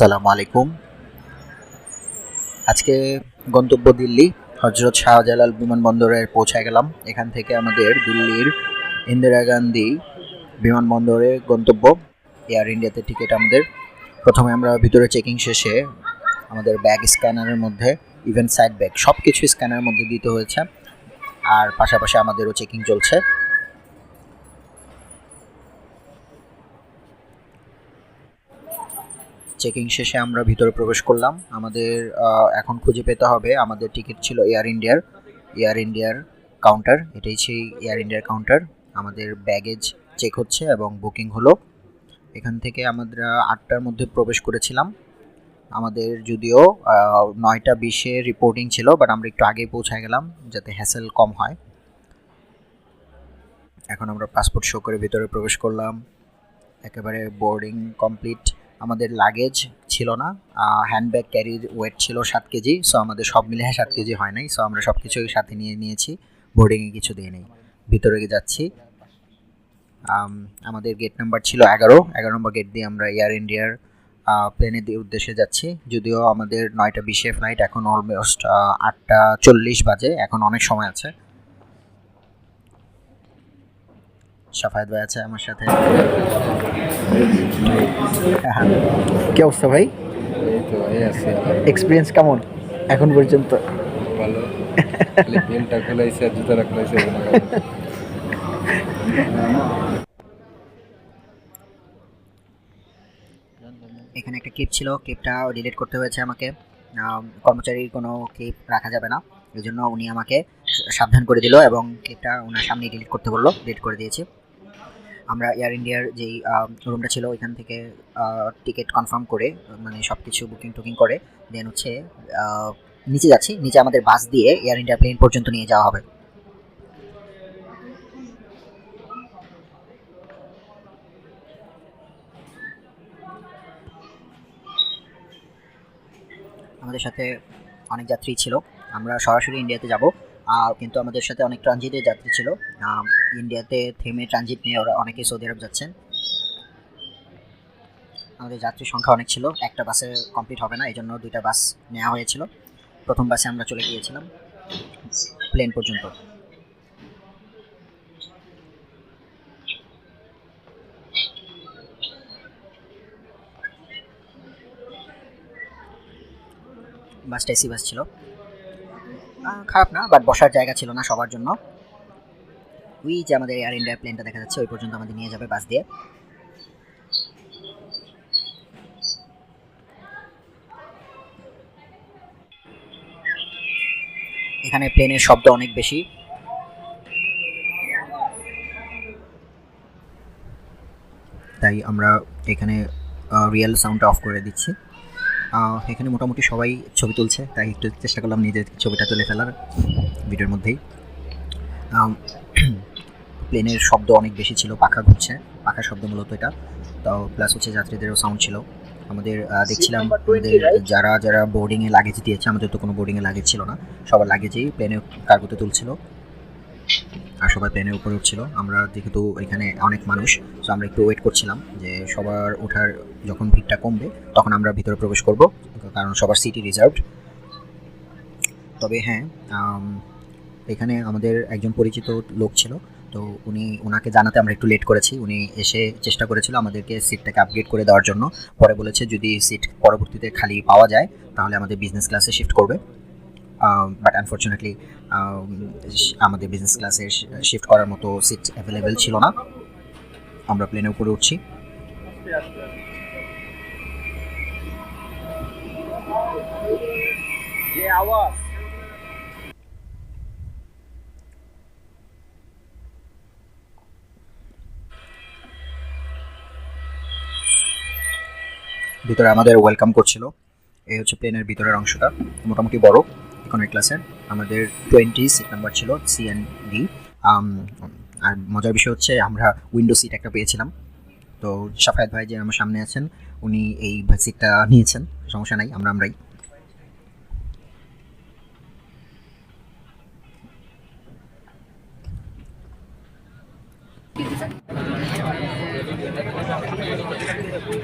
আসসালামু আলাইকুম। আজকে গন্তব্য দিল্লি, হজরত শাহজালাল বিমানবন্দরে পৌঁছায় গেলাম। এখান থেকে আমাদের দিল্লির ইন্দিরা গান্ধী বিমানবন্দরে গন্তব্য। এয়ার ইন্ডিয়াতে টিকিট আমাদের। প্রথমে আমরা ভিতরে চেকিং শেষে আমাদের ব্যাগ স্ক্যানারের মধ্যে, ইভেন সাইড ব্যাগ সব কিছু স্ক্যানারের মধ্যে দিতে হয়েছে। আর পাশাপাশি আমাদেরও চেকিং চলছে। চেকিং শেষে আমরা ভিতরে প্রবেশ করলাম। আমাদের এখন খুঁজে পেতে হবে, আমাদের টিকিট ছিল এয়ার ইন্ডিয়ার কাউন্টার। এটাই সেই এয়ার ইন্ডিয়ার কাউন্টার। আমাদের ব্যাগেজ চেক হচ্ছে এবং বুকিং হলো। এখান থেকে আমরা 8টার মধ্যে প্রবেশ করেছিলাম। আমাদের যদিও 9টা 20-এ রিপোর্টিং ছিল, বাট আমরা একটু আগেই পৌঁছায় গেলাম যাতে হ্যাসেল কম হয়। এখন আমরা পাসপোর্ট শো করে ভিতরে প্রবেশ করলাম। একেবারে বোর্ডিং কমপ্লিট। আমাদের লাগেজ ছিল না, হ্যান্ডব্যাগ ক্যারির ওয়েট ছিল 7 কেজি। সো আমাদের সব মিলে 7 কেজি হয় নাই। সো আমরা সব কিছুই সাথে নিয়ে নিয়েছি, বোর্ডিংয়ে কিছু দিয়ে নেই। ভিতরে যাচ্ছি। আমাদের গেট নাম্বার ছিল 11 নম্বর গেট দিয়ে আমরা এয়ার ইন্ডিয়ার প্লেনের উদ্দেশ্যে যাচ্ছি। যদিও আমাদের 9টা 20-এ ফ্লাইট, এখন অলমোস্ট 8টা 40 বাজে, এখন অনেক সময় আছে। সাফায়েত ভাই আছে আমার সাথে। কি অবস্থা ভাই? এক্সপিরিয়েন্স কেমন এখন পর্যন্ত? ভালো। পেনটা খোলাইছে আর জুতাটা খোলাইছে। এখানে একটা ক্লিপ ছিল, ক্লিপটা ডিলিট করতে হয়েছে আমাকে। কর্মচারীর কোনো ক্লিপ রাখা যাবে না, এই জন্য উনি আমাকে সাবধান করে দিল এবং ক্লিপটা ওনার সামনে ডিলিট করতে বললো। ডিলিট করে দিয়েছি। আমরা এয়ার ইন্ডিয়ার যেই রুমটা ছিল ওইখান থেকে টিকিট কনফার্ম করে, মানে সব কিছু বুকিং টুকিং করে দেন হচ্ছে নিচে যাচ্ছি। নিচে আমাদের বাস দিয়ে এয়ার ইন্ডিয়া প্লেন পর্যন্ত নিয়ে যাওয়া হবে। আমাদের সাথে অনেক যাত্রী ছিল। আমরা সরাসরি ইন্ডিয়াতে যাব, কিন্তু আমাদের সাথে অনেক ট্রানজিটের যাত্রী ছিল। ইন্ডিয়াতে থেমে ট্রানজিট নিয়ে ওরা অনেকেই সৌদি আরব যাচ্ছেন। আমাদের যাত্রীর সংখ্যা অনেক ছিল, একটা বাসে কমপ্লিট হবে না, এই জন্য 2টা বাস নেওয়া হয়েছিল। প্রথম বাসে আমরা চলে গিয়েছিলাম প্লেন পর্যন্ত। বাসটা এসি বাস ছিল, খারাপ না, বাট বসার জায়গা ছিল না সবার জন্য। ওই যে আমাদের এয়ার ইন্ডিয়া প্লেনটা দেখা যাচ্ছে, ওই পর্যন্ত আমাদের নিয়ে যাবে বাস দিয়ে। এখানে প্লেনের শব্দ অনেক বেশি, তাই আমরা এখানে রিয়েল সাউন্ডটা অফ করে দিচ্ছি। এখানে মোটামুটি সবাই ছবি তুলছে, তাই একটু চেষ্টা করলাম নিজের ছবিটা তুলে ফেলার ভিডিওর মধ্যেই। প্লেনের শব্দ অনেক বেশি ছিল, পাখা ঘুরছে, পাখার শব্দ মূলত এটা। তো প্লাস হচ্ছে যাত্রীদেরও সাউন্ড ছিল। আমাদের দেখছিলাম আমাদের যারা যারা বোর্ডিংয়ে লাগেজ দিয়েছে, আমাদের তো কোনো বোর্ডিংয়ে লাগেজ ছিল না, সবার লাগেজেই প্লেনে কার্গোতে তুলছিল আর সবাই প্লেনের উপরে উঠছিল। আমরা যেহেতু এখানে অনেক মানুষ, তো আমরা একটু ওয়েট করছিলাম যে সবার ওঠার যখন ভিড়টা কমবে তখন আমরা ভিতরে প্রবেশ করব, কারণ সবার সিটি রিজার্ভড। তবে হ্যাঁ, এখানে আমাদের একজন পরিচিত লোক ছিল, তো ওনাকে জানাতে আমরা একটু লেট করেছি। উনি এসে চেষ্টা করেছিল আমাদেরকে সিটটাকে আপগ্রেড করে দেওয়ার জন্য। পরে বলেছে যদি সিট পরবর্তীতে খালি পাওয়া যায় তাহলে আমাদের বিজনেস ক্লাসে শিফট করবে। বাট আনফর্চুনেটলি আমাদের বিজনেস ক্লাসে শিফট করার মতো সিট অ্যাভেলেবেল ছিল না। আমরা প্লেনের উপরে উঠছি। ভিতরে আমাদের ওয়েলকাম করছিল। এই হচ্ছে প্লেনের ভিতরের অংশটা, মোটামুটি বড় ইকোনমি ক্লাসের। আমাদের 20 সিট নাম্বার ছিল, সি অ্যান্ড ডি। আর মজার বিষয় হচ্ছে আমরা উইন্ডো সিট একটা পেয়েছিলাম। তো সাফায়েত ভাই যে আমার সামনে আছেন, উনি এই সিটটা নিয়েছেন, সমস্যা নাই, আমরাই।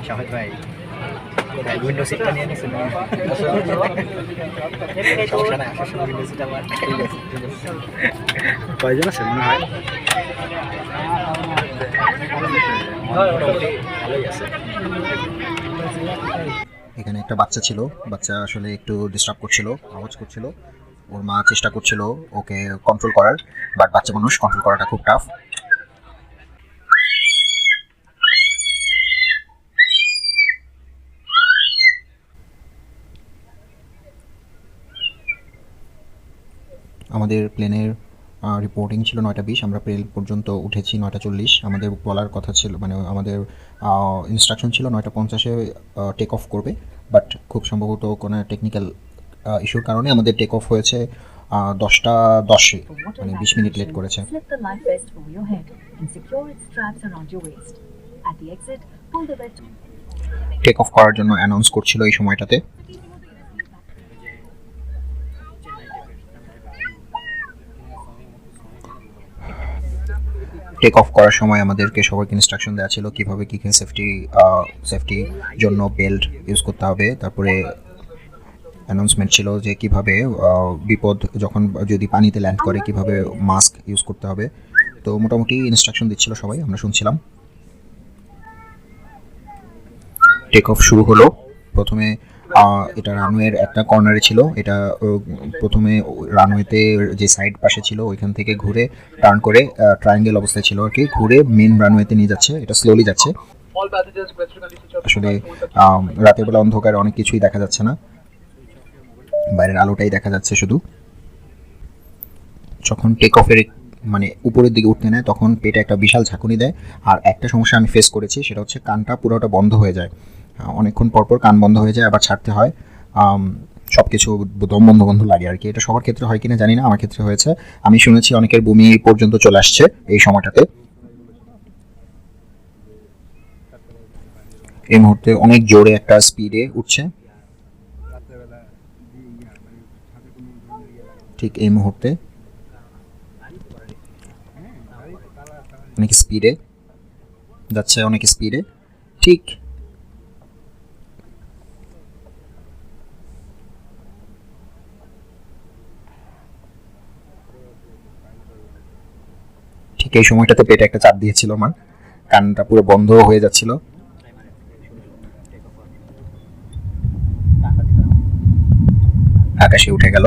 সাফায়েত ভাই উইন্ডো সিটটা নিয়ে নিয়েছেন সমস্যা নাই, আসলে উইন্ডো সিট আমার কয়জন আছে মনে হয়? মোটামুটি ভালোই আছে। এখানে একটা বাচ্চা ছিল, বাচ্চা আসলে একটু ডিস্টার্ব করছিল, আওয়াজ করছিল। ওর মা চেষ্টা করছিল ওকে কন্ট্রোল করার, বাট বাচ্চা মানুষ কন্ট্রোল করাটা খুব টাফ। আমাদের প্লেনের রিপোর্টিং ছিল 9:20, আমরা প্লেন পর্যন্ত উঠেছি 9:40। আমাদের বলার কথা ছিল, মানে আমাদের ইনস্ট্রাকশন ছিল 9:50-এ টেক অফ করবে, বাট খুব সম্ভবত কোনো টেকনিক্যাল ইস্যুর কারণে আমাদের টেক অফ হয়েছে 10:10-এ, মানে 20 মিনিট লেট করেছে। টেক অফ করার জন্য অ্যানাউন্স করছিল এই সময়টাতে। টেক অফ করার সময় আমাদেরকে সবাইকে ইনস্ট্রাকশন দেওয়া ছিল কীভাবে কী কী সেফটি জন্য বেল্ট ইউজ করতে হবে। তারপরে অ্যানাউন্সমেন্ট ছিল যে কীভাবে বিপদ যখন যদি পানিতে ল্যান্ড করে কীভাবে মাস্ক ইউজ করতে হবে। তো মোটামুটি ইনস্ট্রাকশন দিচ্ছিল সবাই, আমরা শুনছিলাম। টেক অফ শুরু হলো। প্রথমে এটা রানওয়ের একটা কর্নারে ছিল, এটা প্রথমে রানওয়েতে যে সাইড পাশে ছিল ওইখান থেকে ঘুরে টার্ন করে ট্রায়াঙ্গেল অবস্থায় ছিল আর কি, ঘুরে মেন রানওয়েতে নিয়ে যাচ্ছে। এটা স্লোলি যাচ্ছে। আসলে রাতের বেলা অন্ধকারে অনেক কিছুই দেখা যাচ্ছে না, বাইরের আলোটাই দেখা যাচ্ছে শুধু। যখন টেক অফের মানে উপরের দিকে উঠতে নেয় তখন পেটে একটা বিশাল ঝাঁকুনি দেয়। আর একটা সমস্যা আমি ফেস করেছি, সেটা হচ্ছে কানটা পুরোটা বন্ধ হয়ে যায়, অনেকক্ষণ পরপর কান বন্ধ হয়ে যায়, আবার ছাড়তে হয়, সব কিছু দম বন্ধ বন্ধ লাগে আর কি। এটা সবার ক্ষেত্রে হয় কিনা জানি না, আমার ক্ষেত্রে হয়েছে। আমি শুনেছি অনেকের বমি পর্যন্ত চলে আসছে এই সময়টাতে। এই মুহূর্তে অনেক জোরে একটা স্পিডে উঠছে, ঠিক এই মুহূর্তে অনেক স্পিডে যাচ্ছে, অনেক স্পিডে। ঠিক ঠিক এই সময়টাতে পেটে একটা চাপ দিয়েছিল আমার, কানটা পুরো বন্ধ হয়ে যাচ্ছিল। আকাশে উঠে গেল,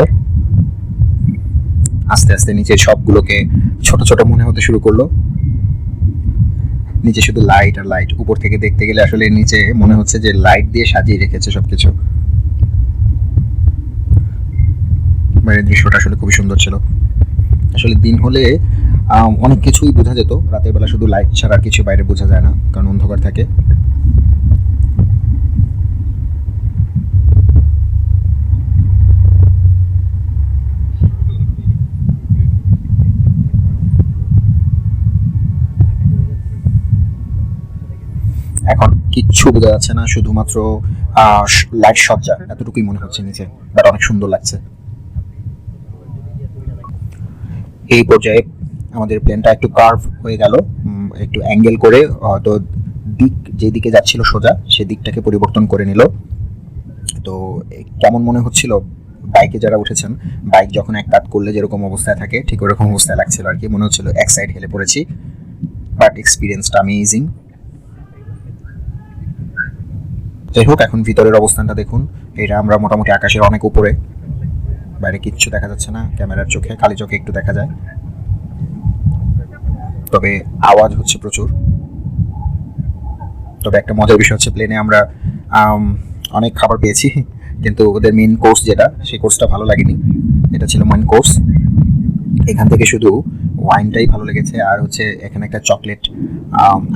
আস্তে আস্তে নিচে সবগুলোকে ছোট ছোট মনে হতে শুরু করলো। নিচে শুধু লাইট আর লাইট, উপর থেকে দেখতে গেলে আসলে নিচে মনে হচ্ছে যে লাইট দিয়ে সাজিয়ে রেখেছে সবকিছু। বাইরের দৃশ্যটা আসলে খুবই সুন্দর ছিল। আসলে দিন হলে অনেক কিছুই বোঝা যেত, রাতের বেলা শুধু লাইট ছাড়া আর কিছু বাইরে বোঝা যায় না, কারণ অন্ধকার থাকে। এখন কিচ্ছু বোঝা যাচ্ছে না, শুধুমাত্র লাইট সজ্জা এতটুকুই মনে হচ্ছে নিচে, বাট অনেক সুন্দর লাগছে। এই পর্যায়ে আমাদের প্লেনটা একটু কার্ভ হয়ে গেল, একটু অ্যাঙ্গেল করে, তো দিক যেদিকে যাচ্ছিল সোজা সে দিকটাকে পরিবর্তন করে নিল। তো কেমন মনে হচ্ছিল, বাইকে যারা উঠেছেন, বাইক যখন এক কাত করলে যেরকম অবস্থায় থাকে ঠিক ওরকম অবস্থায় লাগছিল আর কি, মনে হচ্ছিল এক সাইড হেলে পড়েছি। বাট এক্সপিরিয়েন্সটা অ্যামেজিং। যাই হোক, এখন ভিতরের অবস্থানটা দেখুন। এটা আমরা মোটামুটি আকাশের অনেক উপরে, বাইরে কিচ্ছু দেখা যাচ্ছে না, ক্যামেরার চোখে খালি চোখে একটু দেখা যায়, তবে আওয়াজ হচ্ছে প্রচুর। তবে একটা মজার বিষয় হচ্ছে প্লেনে আমরা অনেক খাবার পেয়েছি, কিন্তু ওদের মেন কোর্স যেটা, সেই কোর্সটা ভালো লাগেনি। এটা ছিল মেন কোর্স। এখান থেকে শুধু ওয়াইনটাই ভালো লেগেছে, আর হচ্ছে এখানে একটা চকলেট,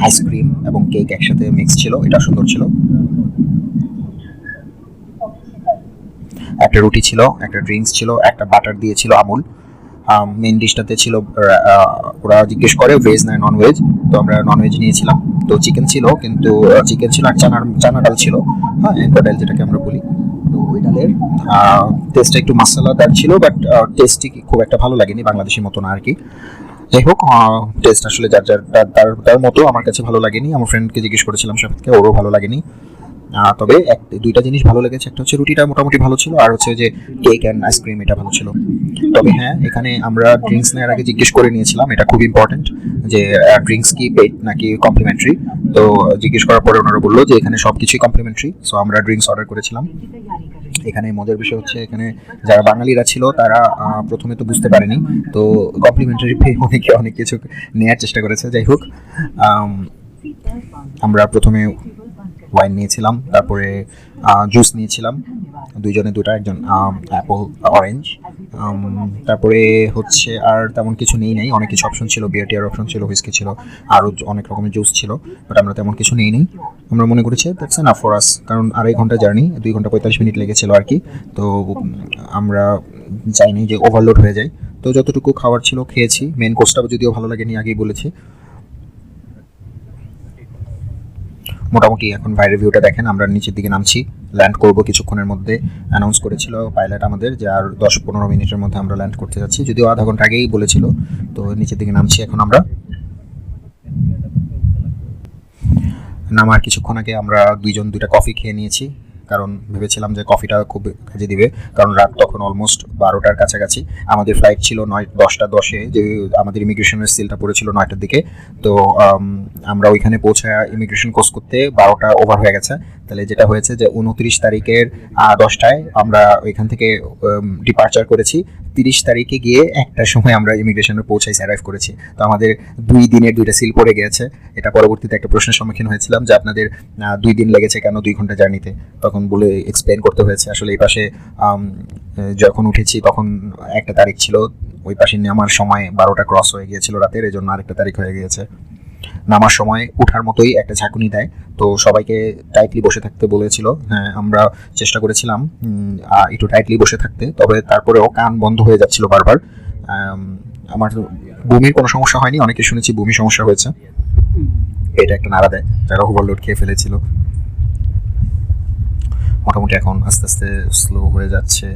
আইসক্রিম এবং কেক একসাথে মিক্স ছিল, এটা সুন্দর ছিল। একটা রুটি ছিল, একটা ড্রিঙ্কস ছিল, একটা বাটার দিয়েছিল আমুল। মেন ডিশটাতে ছিল, ওরা জিজ্ঞেস করে ভেজ না নন ভেজ, তো আমরা নন ভেজ নিয়েছিলাম। তো চিকেন ছিল, কিন্তু চিকেন ছিল আর চানা ডাল ছিল, হ্যাঁ, এনকা ডাল যেটাকে আমরা বলি। তো ওই ডালের টেস্টটা একটু মশলাদার ছিল, বাট টেস্টটি খুব একটা ভালো লাগেনি, বাংলাদেশের মতো না আর কি। যাই হোক, টেস্ট আসলে যার যার তার মতো, আমার কাছে ভালো লাগেনি। আমার ফ্রেন্ডকে জিজ্ঞেস করেছিলাম সাথে, ওরও ভালো লাগেনি। তবে দুইটা জিনিস ভালো লেগেছে, একটা হচ্ছে রুটিটা মোটামুটি ভালো ছিল, আর হচ্ছে যে কেক অ্যান্ড আইসক্রিম এটা ভালো ছিল। তবে হ্যাঁ, এখানে আমরা ড্রিঙ্কস নেওয়ার আগে জিজ্ঞেস করে নিয়েছিলাম, এটা খুব ইম্পর্টেন্ট, যে ড্রিঙ্কস কি পেড নাকি কমপ্লিমেন্টারি। তো জিজ্ঞেস করার পরে ওনারা বললো যে এখানে সব কিছুই কমপ্লিমেন্টারি। সো আমরা ড্রিঙ্কস অর্ডার করেছিলাম। এখানে মজার বিষয় হচ্ছে, এখানে যারা বাঙালিরা ছিল তারা প্রথমে তো বুঝতে পারেনি, তো কমপ্লিমেন্টারি পেয়ে অনেকে অনেক কিছু নেওয়ার চেষ্টা করেছে। যাই হোক, আমরা প্রথমে ওয়াইন নিয়েছিলাম, তারপরে জুস নিয়েছিলাম, দুইজনে দুটা, একজন অ্যাপল অরেঞ্জ। তারপরে হচ্ছে আর তেমন কিছু নেই নাই, অনেক কিছু অপশন ছিল, বিয়ার টিয়ার অপশন ছিল, হুইস্কি ছিল, আরও অনেক রকমের জুস ছিল, বাট আমরা তেমন কিছু নেই নেই। আমরা মনে করেছি দ্যাটস এনাফ ফর আস, কারণ 2.5 ঘন্টা জার্নি, 2 ঘন্টা 45 মিনিট লেগেছিল আর কি। তো আমরা চাইনি যে ওভারলোড হয়ে যায়, তো যতটুকু খাওয়ার ছিল খেয়েছি। মেন কোর্সটা যদিও ভালো লাগেনি, আগেই বলেছি। মোটামুটি এখন বাইরের ভিউটা দেখেন, আমরা নিচের দিকে নামছি, ল্যান্ড করব কিছুক্ষণের মধ্যে। অ্যানাউন্স করেছিল পাইলট আমাদের যে আর 10-15 মিনিটের মধ্যে আমরা ল্যান্ড করতে যাচ্ছি, যদিও আধা ঘন্টা আগেই বলেছিল। তো নিচের দিকে নামছি এখন আমরা। নামার কিছুক্ষণ আগে আমরা দুইজন দুইটা কফি খেয়ে নিয়েছি, কারণ ভেবেছিলাম যে কফিটা খুব কাজে দিবে, কারণ রাত তখন অলমোস্ট 12টার কাছাকাছি। আমাদের ফ্লাইট ছিল 10টা 10-এ, যে আমাদের ইমিগ্রেশনের সিলটা পড়েছিল 9টার দিকে। তো আমরা ওইখানে পৌঁছায় ইমিগ্রেশন ক্রস করতে 12টা ওভার হয়ে গেছে। তাহলে যেটা হয়েছে যে 29 তারিখের 10টায় আমরা ওইখান থেকে ডিপার্চার করেছি, 30 তারিখে গিয়ে 1টার সময় আমরা ইমিগ্রেশনে পৌঁছাইছি, অ্যারাইভ করেছি। তো আমাদের 2 দিনের 2টা সিল পড়ে গিয়েছে। এটা পরবর্তীতে একটা প্রশ্নের সম্মুখীন হয়েছিলাম যে আপনাদের 2 দিন লেগেছে কেন 2 ঘন্টা জার্নিতে, তখন বলে এক্সপ্লেন করতে হয়েছে। আসলে এই পাশে যখন উঠেছি তখন 1টা তারিখ ছিল, ওই পাশে নামার সময় 12টা ক্রস হয়ে গিয়েছিল রাতের, এই জন্য আরেকটা তারিখ হয়ে গিয়েছে। নামার সময় উঠার মতোই একটা ঝাঁকুনি দেয়, তো সবাইকে টাইটলি বসে থাকতে বলেছিল। হ্যাঁ, আমরা চেষ্টা করেছিলাম একটু টাইটলি বসে থাকতে, তবে তারপরেও কান বন্ধ হয়ে যাচ্ছিল বারবার। আমার বমির কোনো সমস্যা হয়নি, অনেকে শুনেছি বমি সমস্যা হয়েছে, এটা একটা নাড়া দেয় যারা ওভারলোড খেয়ে ফেলেছিল। মোটামুটি এখন আস্তে আস্তে স্লো হয়ে যাচ্ছে।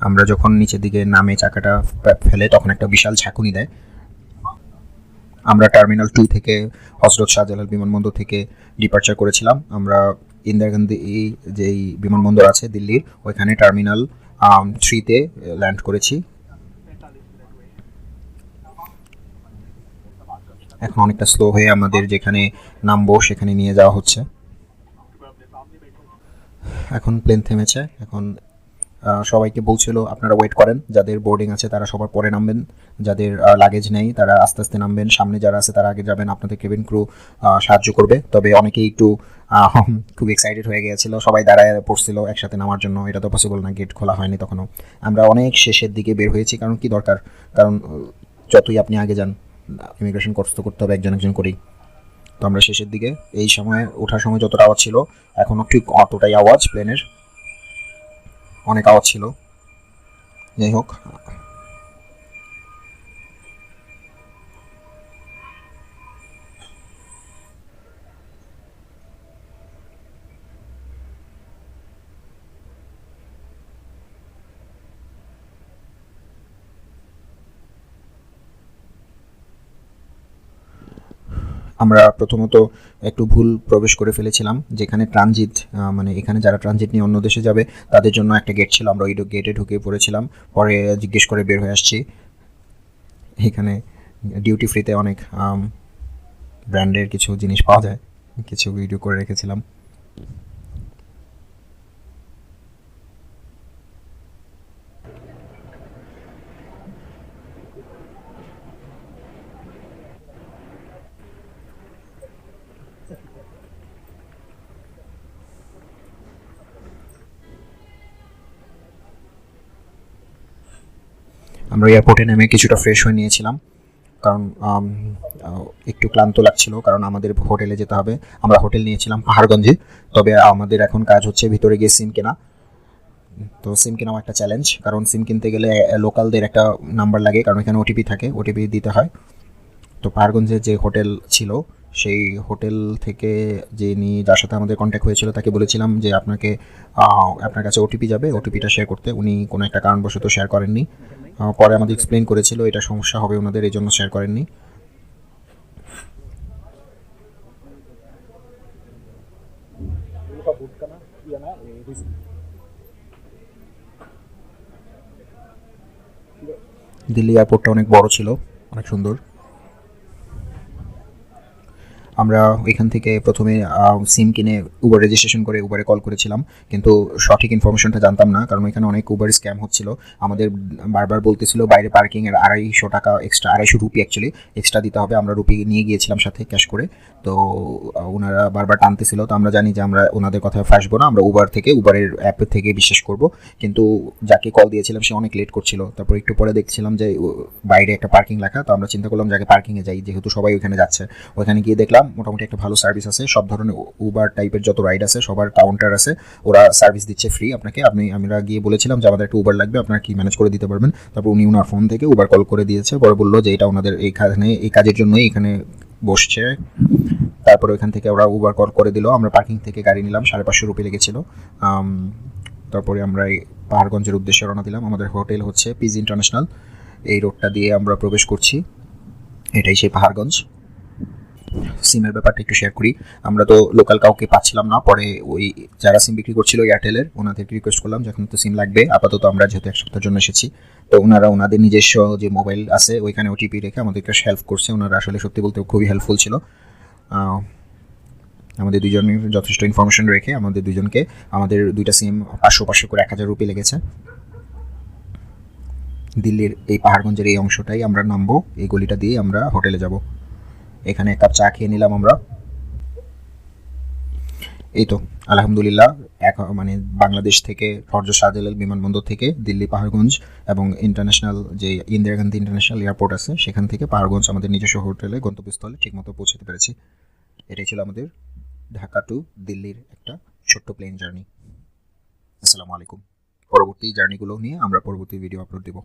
আমরা যখন নিচের দিকে নামে চাকাটা ফেলে তখন একটা বিশাল ঝাঁকুনি দেয়। আমরা টার্মিনাল 2 থেকে হযরত শাহজালাল বিমানবন্দর থেকে ডিপার্চার করেছিলাম। আমরা ইন্দিরা গান্ধী যেই বিমানবন্দর আছে দিল্লির, ওইখানে টার্মিনাল 3-তে ল্যান্ড করেছি। এখন অনেকটা স্লো হয়ে আমাদের যেখানে নামবো সেখানে নিয়ে যাওয়া হচ্ছে। এখন প্লেন থেমেছে। এখন সবাইকে বলছিল আপনারা ওয়েট করেন, যাদের বোর্ডিং আছে তারা সবার পরে নামবেন, যাদের লাগেজ নেই তারা আস্তে আস্তে নামবেন, সামনে যারা আছে তারা আগে যাবেন, আপনাদের কেবিন ক্রু সাহায্য করবে। তবে অনেকেই একটু খুব এক্সাইটেড হয়ে গিয়েছিল, সবাই দাঁড়ায় পড়ছিল একসাথে নামার জন্য। এটা তো পসিবল না, গেট খোলা হয়নি তখনও। আমরা অনেক শেষের দিকে বের হয়েছি, কারণ কি দরকার, কারণ যতই আপনি আগে যান ইমিগ্রেশন কোর্স তো করতে হবে একজন একজন করেই। তো আমরা শেষের দিকে, এই সময় ওঠার সময় যতটা আওয়াজ ছিল এখনও ঠিক অতটাই আওয়াজ, প্লেনের অনেক আওয়াজ ছিল। যাই হোক, আমরা প্রথমত একটু ভুল প্রবেশ করে ফেলেছিলাম, যেখানে ট্রানজিট, মানে এখানে যারা ট্রানজিট নিয়ে অন্য দেশে যাবে তাদের জন্য একটা গেট ছিল, আমরা ওই গেটে ঢুকে পড়েছিলাম। পরে জিজ্ঞেস করে বের হয়ে আসছি। এখানে ডিউটি ফ্রিতে অনেক ব্র্যান্ডের কিছু জিনিস পাওয়া যায়, কিছু ভিডিও করে রেখেছিলাম। আমরা এয়ারপোর্টে নেমে কিছুটা ফ্রেশ হয়ে নিয়েছিলাম, কারণ একটু ক্লান্ত লাগছিল, কারণ আমাদের হোটেলে যেতে হবে। আমরা হোটেল নিয়েছিলাম পাহাড়গঞ্জে, তবে আমাদের এখন কাজ হচ্ছে ভিতরে গিয়ে সিম কেনা। তো সিম কেনাও একটা চ্যালেঞ্জ, কারণ সিম কিনতে গেলে লোকালদের একটা নাম্বার লাগে, কারণ এখানে ওটিপি থাকে, ওটিপি দিতে হয়। তো পাহাড়গঞ্জে যে হোটেল ছিল সেই হোটেল থেকে যিনি যার সাথে আমাদের কন্ট্যাক্ট হয়েছিল তাকে বলেছিলাম যে আপনার কাছে ওটিপি যাবে, ওটিপিটা শেয়ার করতে। উনি কোনো একটা কারণবশত শেয়ার করেননি। পরে আমাদের এক্সপ্লেন করেছিল এটা সমস্যা হবে ওনাদের, এই জন্য শেয়ার করেননি। দিল্লি এয়ারপোর্টটা অনেক বড় ছিল, অনেক সুন্দর। আমরা এখান থেকে প্রথমে সিম কিনে উবার রেজিস্ট্রেশন করে উবারে কল করেছিলাম, কিন্তু সঠিক ইনফরমেশনটা জানতাম না, কারণ এখানে অনেক উবার স্ক্যাম হচ্ছিল। আমাদের বারবার বলতেছিল বাইরে পার্কিংয়ের 250 টাকা এক্সট্রা, 250 রুপি অ্যাকচুয়ালি এক্সট্রা দিতে হবে। আমরা রুপি নিয়ে গিয়েছিলাম সাথে ক্যাশ করে, তো ওনারা বারবার টানতেছিল। তো আমরা জানি যে আমরা ওনাদের কথায় ফাঁসবো না, আমরা উবার থেকে উবারের অ্যাপ থেকে বিশ্বাস করব। কিন্তু যাকে কল দিয়েছিলাম সে অনেক লেট করছিল। তারপর একটু পরে দেখছিলাম যে বাইরে একটা পার্কিং লেখা, তো আমরা চিন্তা করলাম যে আগে পার্কিংয়ে যাই, যেহেতু সবাই ওখানে যাচ্ছে। ওখানে গিয়ে দেখলাম মোটামুটি একটা ভালো সার্ভিস আছে, সব ধরনের উবার টাইপের যত রাইড আছে সবার কাউন্টার আছে, ওরা সার্ভিস দিচ্ছে ফ্রি আপনাকে। আমরা গিয়ে বলেছিলাম যে আমাদের একটা উবার লাগবে, আপনারা কি ম্যানেজ করে দিতে পারবেন? তারপর উনি ওনার ফোন থেকে উবার কল করে দিয়েছে, পরে বললো যে এটা ওনাদের এইখানে এই কাজের জন্যই এখানে বসছে। তারপরে ওইখান থেকে ওরা উবার কল করে দিল। আমরা পার্কিং থেকে গাড়ি নিলাম, 550 রুপি লেগেছিল। তারপরে আমরা এই পাহাড়গঞ্জের উদ্দেশ্যে রওনা দিলাম। আমাদের হোটেল হচ্ছে পিজ ইন্টারন্যাশনাল, এই রোডটা দিয়ে আমরা প্রবেশ করছি, এটাই সেই পাহাড়গঞ্জ। সিমের ব্যাপারটা একটু শেয়ার করি। আমরা তো লোকাল কাউকে পাচ্ছিলাম না, পরে ওই যারা সিম বিক্রি করছিল এয়ারটেলের, ওনাদেরকে রিকোয়েস্ট করলাম যখন তো সিম লাগবে, আপাতত আমরা যেহেতু 1 সপ্তাহের জন্য এসেছি, তো ওনারা ওনাদের নিজস্ব যে মোবাইল আছে ওইখানে ওটিপি রেখে আমাদেরকে হেল্প করছে। ওনারা আসলে সত্যি বলতে খুবই হেল্পফুল ছিল। আমাদের দুজনের যথেষ্ট ইনফরমেশন রেখে আমাদের দুজনকে আমাদের 2টা সিম 500 করে 1000 রুপি লেগেছে। দিল্লির এই পাহাড়গঞ্জের এই অংশটাই আমরা নামবো, এই গলিটা দিয়ে আমরা হোটেলে যাব। এখানে 1 কাপ চা খেয়ে নিলাম আমরা। এই তো আলহামদুলিল্লাহ, মানে বাংলাদেশ থেকে হজরত শাহজালাল বিমানবন্দর থেকে দিল্লি পাহাড়গঞ্জ এবং ইন্টারন্যাশনাল যে ইন্দিরা গান্ধী ইন্টারন্যাশনাল এয়ারপোর্ট আছে সেখান থেকে পাহাড়গঞ্জ আমাদের নিজস্ব হোটেলে গন্তব্যস্থলে ঠিকমতো পৌঁছতে পেরেছি। এটাই ছিল আমাদের ঢাকা টু দিল্লির একটা ছোট্ট প্লেন জার্নি। আসসালামু আলাইকুম। পরবর্তী জার্নিগুলো নিয়ে আমরা পরবর্তী ভিডিও আপলোড দেবো।